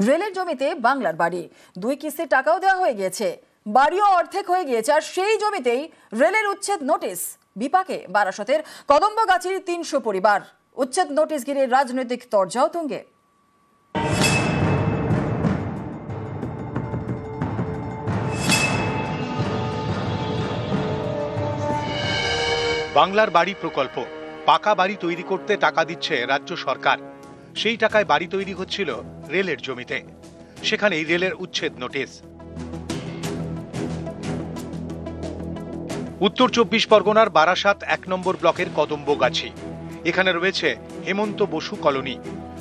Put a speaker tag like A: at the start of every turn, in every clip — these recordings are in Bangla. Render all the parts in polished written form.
A: রেলের জমিতে বাংলার বাড়ি, 2 কিস্তির টাকাও দেওয়া হয়ে গিয়েছে, বাড়িও অর্ধেক হয়ে গিয়েছে, আর সেই জমিতেই রেলের উচ্ছেদ নোটিশ। বিপাকে বারাসতের কদম্বগাছির 300 পরিবার। উচ্ছেদ নোটিশ ঘিরে রাজনৈতিক তরজাও তুঙ্গে।
B: বাংলার বাড়ি প্রকল্প, পাকা বাড়ি তৈরি করতে টাকা দিচ্ছে রাজ্য সরকার। সেই টাকায় বাড়ি তৈরি হচ্ছিল রেলের জমিতে, সেখানেই রেলের উচ্ছেদ নোটিশ। উত্তর 24 পরগনার বারাসাত 1 নম্বর ব্লকের কদম্বগাছি। এখানে রয়েছে হেমন্ত বসু কলোনি।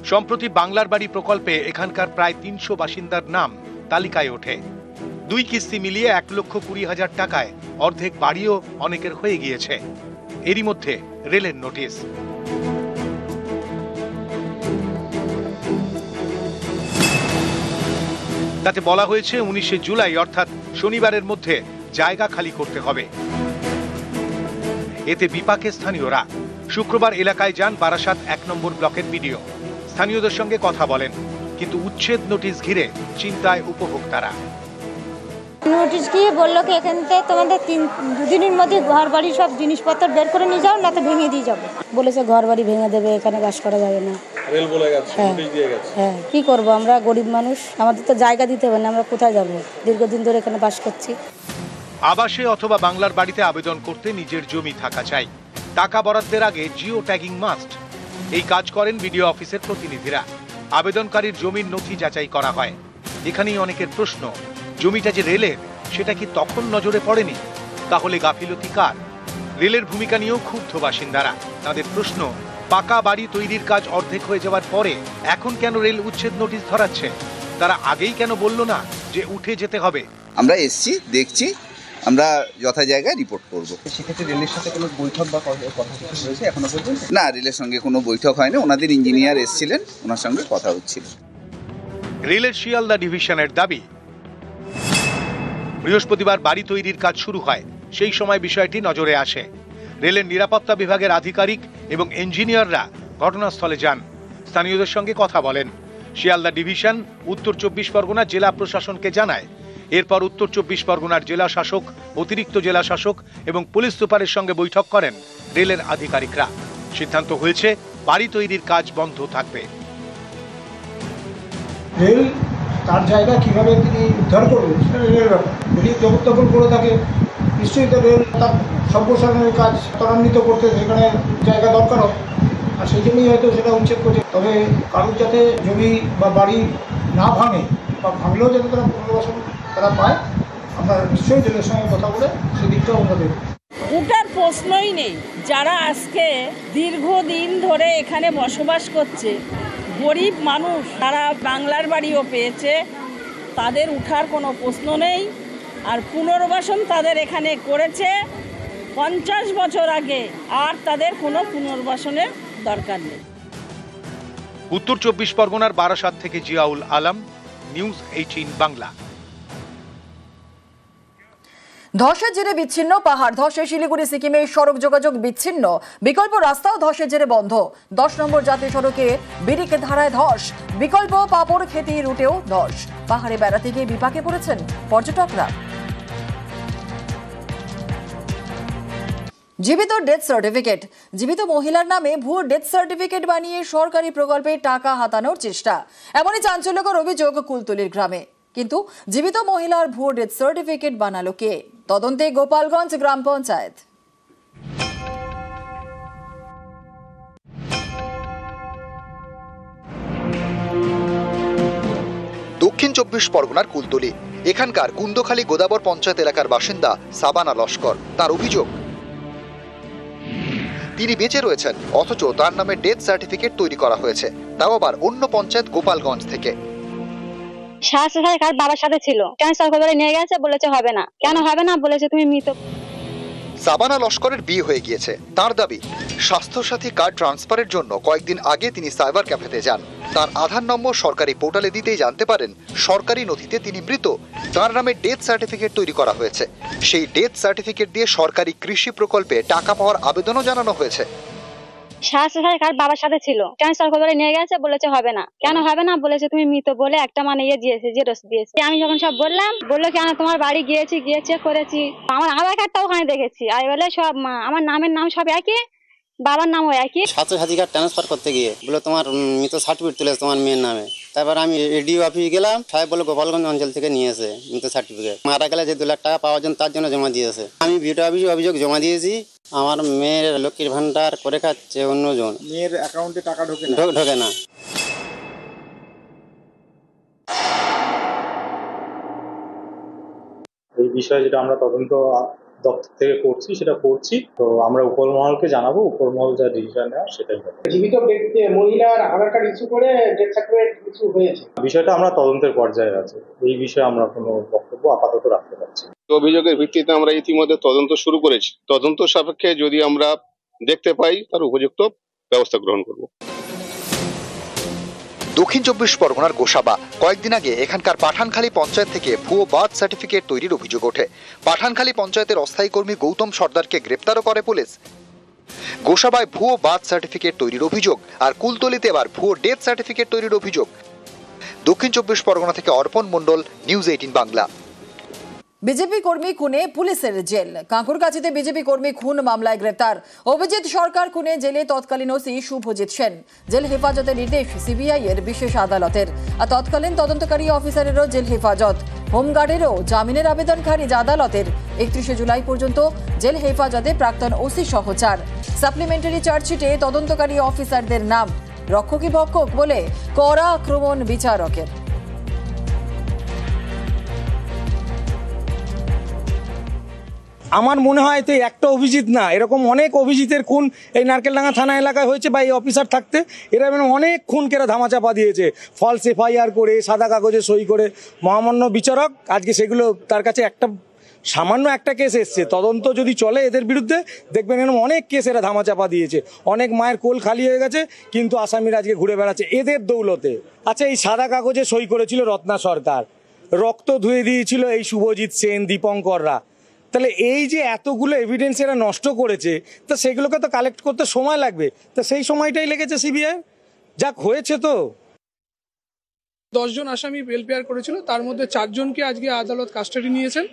B: সম্প্রতি বাংলার বাড়ি প্রকল্পে এখানকার প্রায় 300 বাসিন্দার নাম তালিকায় ওঠে। 2 কিস্তি মিলিয়ে 1,20,000 টাকায় অর্ধেক বাড়িও অনেকের হয়ে গিয়েছে। এরই মধ্যে রেলের নোটিশ। তাতে বলা হয়েছে 19শে জুলাই অর্থাৎ শনিবারের মধ্যে জায়গা খালি করতে হবে। এতে বিপাকে স্থানীয়রা। শুক্রবার এলাকায় যান বারাসাত 1 নম্বর ব্লকের বিডিও। স্থানীয়দের সঙ্গে কথা বলেন, কিন্তু উচ্ছেদ নোটিশ ঘিরে চিন্তায় উপভোক্তারা।
C: নোটিশ গিয়ে বললো কি এখান থেকে তোমাদের 2 দিনের মধ্যে ঘর বাড়ি সব জিনিসপত্র বের করে নিয়ে যাও, না তো ভেঙে দিয়ে যাবো। বলেছে ঘর বাড়ি ভেঙে দেবে, এখানে বাস করা যাবে না।
D: রেল বলে গেছে, নোটিশ দিয়ে গেছে।
C: হ্যাঁ, কি করবো, আমরা গরিব মানুষ, আমাদের তো জায়গা দিতে হবে না, আমরা কোথায় যাবো? দীর্ঘদিন ধরে এখানে বাস করছি।
B: আবাসে অথবা বাংলার বাড়িতে আবেদন করতে নিজের জমি থাকা চাই। টাকা বরাদ্দের আগে জিও ট্যাগিং মাস্ট। এই কাজ করেন বিডিও অফিসের প্রতিনিধিরা। আবেদনকারীর জমির নথি যাচাই করা হয়। এখানেই অনেকের প্রশ্ন, জমিটা যে রেলের, সেটা কি তখন নজরে পড়েনি? তাহলে গাফিলতি কার? রেলের ভূমিকা নিয়েও ক্ষুব্ধ বাসিন্দারা। তাদের প্রশ্ন, পাকা বাড়ি তৈরির কাজ অর্ধেক হয়ে যাওয়ার পরে এখন কেন রেল উচ্ছেদ নোটিশ ধরাচ্ছে? তারা আগেই কেন বলল না যে উঠে যেতে হবে?
E: আমরা এসছি, দেখছি, আমরা যথা জায়গায় রিপোর্ট করব।
F: সেক্ষেত্রে রেলের সাথে কোনো বৈঠক বা কথা কিছু হয়েছে এখনো পর্যন্ত?
E: না, রেলের সঙ্গে কোনো বৈঠক হয়নি। ওনাদের ইঞ্জিনিয়ার এসেছিলেন, ওনার সঙ্গে কথা হচ্ছিল।
B: রেলের শিয়ালদা ডিভিশনের দাবি, বৃহস্পতিবার বাড়ি তৈরির কাজ শুরু হয়। সেই সময় বিষয়টি নজরে আসে। রেলের নিরাপত্তা বিভাগের আধিকারিক এবং ইঞ্জিনিয়াররা ঘটনাস্থলে যান, স্থানীয়দের সঙ্গে কথা বলেন। শিয়ালদা ডিভিশন উত্তর 24 পরগনা জেলা প্রশাসনকে জানায়। এরপর উত্তর 24 পরগনার জেলা শাসক, অতিরিক্ত জেলা শাসক এবং পুলিশ সুপারের সঙ্গে বৈঠক করেন রেলের আধিকারিকরা। সিদ্ধান্ত হয়েছে বাড়ি তৈরির কাজ বন্ধ থাকবে।
G: রেল তার জায়গা কিভাবে তিনি উদ্ধার করবেন সেটা রেলের ব্যাপার। যদি জবরদখল করে থাকে, নিশ্চয়ই তো রেল তার সম্প্রসারণের কাজ ত্বরান্বিত করতে সেখানে জায়গা দরকার হবে, আর সেই জন্যই হয়তো সেটা উচ্ছেদ করছে। তবে কারোর যাতে জমি বা বাড়ি না ভাঙে, বা ভাঙলেও যাতে তারা পুনর্বাসন তারা পায়, আমরা নিশ্চয়ই রেলের সঙ্গে কথা বলে সেদিকটাও আমরা দেখব।
H: ওটার প্রশ্নই নেই। যারা আজকে দীর্ঘদিন ধরে এখানে বসবাস করছে, গরিব মানুষ, তারা বাংলার বাড়িও পেয়েছে, তাদের উঠার কোনো প্রশ্ন নেই। আর পুনর্বাসন তাদের এখানে করেছে 50 বছর আগে, আর তাদের কোনো পুনর্বাসনের দরকার নেই।
B: উত্তর 24 পরগনার বারাসাত থেকে জিয়াউল আলম, নিউজ 18 বাংলা।
A: ধসের জেরে বিচ্ছিন্ন পাহাড়। ধসে শিলিগুড়ি সিকিমের সড়ক যোগাযোগ বিচ্ছিন্ন। বিকল্প রাস্তাও ধসের জেরে বন্ধ। 10 নম্বর জাতীয় সড়কে বিরিকে ধারায় ধস। বিকল্প পাপড় খেতি রুটেও ধস। পাহাড়ে বেড়াতে গিয়ে বিপাকে পড়েছেন পর্যটকরা। জীবিত ডেথ সার্টিফিকেট। জীবিত মহিলার নামে ভুয়ো ডেথ সার্টিফিকেট বানিয়ে সরকারি প্রকল্পে টাকা হাতানোর চেষ্টা। এমনই চাঞ্চল্যকর অভিযোগ কুলতলির গ্রামে। কিন্তু জীবিত মহিলার ভুয়ো ডেথ সার্টিফিকেট বানালো কে? তদন্তে গোপালগঞ্জ গ্রাম পঞ্চায়েত।
I: দক্ষিণ 24 পরগনার কুলতলি। এখানকার কুন্দখালী গোদাবর পঞ্চায়েত এলাকার বাসিন্দা সাবানা লস্কর। তার অভিযোগ, তিনি বেঁচে রয়েছেন, অথচ তার নামে ডেথ সার্টিফিকেট তৈরি করা হয়েছে, তাও আবার অন্য পঞ্চায়েত গোপালগঞ্জ থেকে।
C: স্বাস্থ্য সাথী কার্ড বাবার সাথে ছিল, ক্যান্সার করে নিয়ে গেছে, বলেছে হবে না। কেন হবে না? বলেছে তুমি মৃত।
I: সাবানা লস্করের বিয়ে হয়ে গিয়েছে। তার দাবি, স্বাস্থ্যসাথী কার্ড ট্রান্সফারের জন্য কয়েকদিন আগে তিনি সাইবার ক্যাফেতে যান। তার আধার নম্বর সরকারি পোর্টালে দিতেই জানতে পারেন সরকারি নথিতে তিনি মৃত। তার নামে ডেথ সার্টিফিকেট তৈরি করা হয়েছে। সেই ডেথ সার্টিফিকেট দিয়ে সরকারি কৃষি প্রকল্পে টাকা পাওয়ার আবেদনও জানানো হয়েছে।
C: স্বাস্থ্য কার্ড বাবার সাথে ছিল, ট্রান্সফার করে নিয়ে গেছে, বলেছে হবে না। কেন হবে না বলেছে, তুমি মৃত বলে একটা মানে দিয়েছে, জেরক্স দিয়েছে। আমি যখন সব বললাম, বললো কেন তোমার বাড়ি গিয়ে চেক করেছি, আমার আধার কার্ডটাও ওখানে দেখেছি। আর বলে সব আমার নামের নাম সব একই, বাবার নামও একই।
J: স্বাস্থ্যসাথী কার্ড ট্রান্সফার করতে গিয়ে বলে তোমার মৃত সার্টিফিকেট তুলেছে তোমার মেয়ের নামে। তারপর আমি এডিও অফিসে গেলাম, সাহেব বলে গোপালগঞ্জ অঞ্চল থেকে নিয়েছে মৃত সার্টিফিকেট। মারা গেলে যে 2 লাখ টাকা পাওয়ার জন্য তার জন্য জমা দিয়েছে। আমি ভিডিও অফিসে অভিযোগ জমা দিয়েছি। আমার মেয়ের লক্ষ্মীর ভান্ডার করে খাচ্ছে অন্যজন,
F: মেয়ের অ্যাকাউন্টে টাকা ঢোকে
J: না।
D: এই বিষয়ে যেটা আমরা তদন্ত দপ্তর থেকে করছি সেটা করছি, তো আমরা উপরমহলকে জানাবো, উপরমহল যা ডিসিশন নেওয়ার সেটাই হবে।
G: জীবিত ব্যক্তি মহিলার আধার কার্ড ইস্যু করে ডেথ সার্টিফিকেট ইস্যু হয়েছে,
D: বিষয়টা আমরা তদন্তের পর্যায়ে আছে, এই বিষয়ে আমরা কোনো বক্তব্য আপাতত রাখতে পারছি না।
K: অভিযোগের ভিত্তিতে আমরা ইতিমধ্যে তদন্ত শুরু করেছি। তদন্ত সাপেক্ষে যদি আমরা দেখতে পাই তার উপযুক্ত ব্যবস্থা গ্রহণ করব।
I: দক্ষিণ 24 পরগনার গোসাবা কয়েকদিন আগে এখানকার পাঠানখালী পঞ্চায়েত থেকে ভুয়ো বার্থ সার্টিফিকেট তৈরির অভিযোগ ওঠে। পাঠানখালী পঞ্চায়েতের অস্থায়ী কর্মী গৌতম সর্দারকে গ্রেপ্তারও করে পুলিশ। গোসাবায় ভুয়ো বার্থ সার্টিফিকেট তৈরির অভিযোগ, আর কুলতলিতে এবার ভুয়ো ডেথ সার্টিফিকেট তৈরির অভিযোগ। দক্ষিণ 24 পরগনা থেকে অর্পণ মণ্ডল, নিউজ 18 বাংলা।
A: বিজেপি কর্মী খুনে পুলিশের জেল। কাঁকুরগাছিতে বিজেপি কর্মী খুন মামলায় গ্রেপ্তার অভিজিৎ সরকার খুনে জেলে তৎকালীন ওসি শুভজিৎ সেন। জেল হেফাজতের নির্দেশ সিবিআই এর বিশেষ আদালতের। আর তৎকালীন তদন্তকারী অফিসারেরও জেল হেফাজত। হোমগার্ডেরও জামিনের আবেদন খারিজ আদালতের। 31 জুলাই পর্যন্ত জেল হেফাজতে প্রাক্তন ওসি সহ 4। সাপ্লিমেন্টারি চার্জশিটে তদন্তকারী অফিসারদের নাম। রক্ষকী ভক্ষক বলে কড়া আক্রমণ বিচারকের।
L: আমার মনে হয় তো একটা অভিজিৎ না, এরকম অনেক অভিজিতের খুন এই নারকেলডাঙ্গা থানা এলাকায় হয়েছে, বা এই অফিসার থাকতে এরা অনেক খুনকেরা ধামাচাপা দিয়েছে, ফলস এফআইআর করে, সাদা কাগজে সই করে। মহামান্য বিচারক আজকে সেগুলো তার কাছে সামান্য একটা কেস এসছে, তদন্ত যদি চলে এদের বিরুদ্ধে দেখবেন এরকম অনেক কেস এরা ধামাচাপা দিয়েছে। অনেক মায়ের কোল খালি হয়ে গেছে, কিন্তু আসামিরা আজকে ঘুরে বেড়াচ্ছে এদের দৌলতে। আচ্ছা, এই সাদা কাগজে সই করেছিল রত্না সরকার, রক্ত ধুয়ে দিয়েছিল এই শুভজিৎ সেন, দীপঙ্কররা। তাহলে এই যে এতগুলো এভিডেন্স এরা নষ্ট করেছে, তা সেগুলোকে তো কালেক্ট করতে সময় লাগবে, তা সেই সময়টাই লেগেছে সিবিআই। যাক হয়েছে। তো
M: 10 জন আসামি বেল পেয়ার করেছিল, তার মধ্যে 4 জনকে আজকে আদালত কাস্টাডি নিয়েছেন।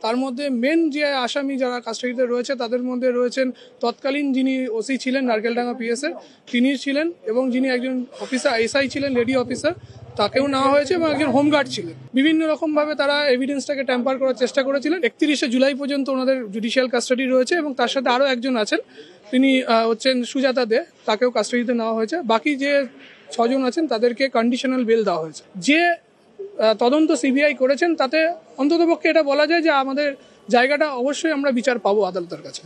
M: তার মধ্যে মেন যে আসামি যারা কাস্টাডিতে রয়েছে তাদের মধ্যে রয়েছেন তৎকালীন যিনি ওসি ছিলেন নারকেলডাঙ্গা পিএসের, তিনি ছিলেন, এবং যিনি একজন অফিসার এসআই ছিলেন, লেডি অফিসার, তাকেও নেওয়া হয়েছে, এবং একজন হোমগার্ড ছিলেন। বিভিন্ন রকমভাবে তারা এভিডেন্সটাকে ট্যাম্পার করার চেষ্টা করেছিলেন। 31 জুলাই পর্যন্ত ওনাদের জুডিশিয়াল কাস্টাডি রয়েছে, এবং তার সাথে আরও একজন আছেন, তিনি হচ্ছেন সুজাতা দে, তাকেও কাস্টাডিতে নেওয়া হয়েছে। বাকি যে 6 জন আছেন তাদেরকে কন্ডিশনাল বেল দেওয়া হয়েছে। যে তদন্ত সিবিআই করেছেন তাতে অন্ততপক্ষে এটা বলা যায় যে আমাদের জায়গাটা অবশ্যই আমরা বিচার পাবো আদালতের কাছে।